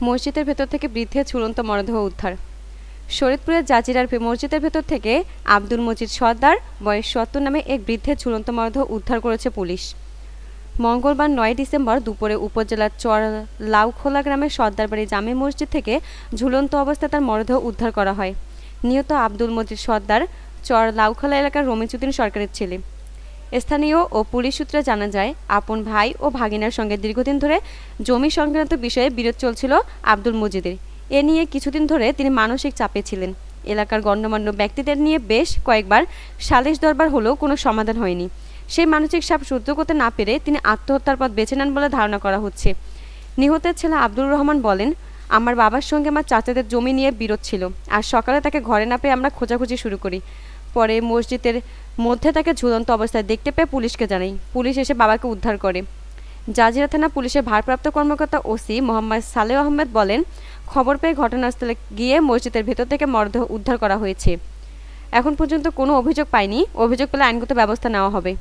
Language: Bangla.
মসজিদের ভেতর থেকে বৃদ্ধের ঝুলন্ত মরদেহ উদ্ধার। শরীয়তপুরের জাজিরার মসজিদের ভেতর থেকে আব্দুল মজিদ সর্দার বয়স ৭০ নামে এক বৃদ্ধের ঝুলন্ত মরদেহ উদ্ধার করেছে পুলিশ। মঙ্গলবার ৯ ডিসেম্বর দুপুরে উপজেলার চর লাউখোলা গ্রামের সর্দারবাড়ি জামে মসজিদ থেকে ঝুলন্ত অবস্থায় তার মরদেহ উদ্ধার করা হয়। নিহত আব্দুল মজিদ সর্দার চর লাউখোলা এলাকার রমিজউদ্দিন সরকারের ছেলে। স্থানীয় ও পুলিশ সূত্রে জানা যায়, আপন ভাই ও ভাগিনার সঙ্গে দীর্ঘদিন ধরে জমি সংক্রান্ত বিষয়ে বিরোধ চলছিল আব্দুল মজিদের। এ নিয়ে কিছুদিন ধরে তিনি মানসিক চাপে ছিলেন। এলাকার গণ্যমান্য ব্যক্তিদের নিয়ে বেশ কয়েকবার সালিশ দরবার হলেও কোনো সমাধান হয়নি। সেই মানসিক চাপ সহ্য করতে না পেরে তিনি আত্মহত্যার পথ বেছে নেন বলে ধারণা করা হচ্ছে। নিহতের ছেলে আব্দুর রহমান বলেন, আমার বাবার সঙ্গে আমার চাচাদের জমি নিয়ে বিরোধ ছিল, আর সকালে তাকে ঘরে না পেয়ে আমরা খোঁজাখুঁজি শুরু করি। পরে মসজিদের মধ্যে তাকে ঝুলন্ত অবস্থায় দেখতে পেয়ে পুলিশকে জানাই। পুলিশ এসে বাবাকে উদ্ধার করে। জাজিরা থানা পুলিশের ভারপ্রাপ্ত কর্মকর্তা ওসি মোহাম্মদ সালেহ আহমেদ বলেন, খবর পেয়ে ঘটনাস্থলে গিয়ে মসজিদের ভেতর থেকে মরদেহ উদ্ধার করা হয়েছে। এখন পর্যন্ত কোনো অভিযোগ পাইনি। অভিযোগ পেলে আইনগত ব্যবস্থা নেওয়া হবে।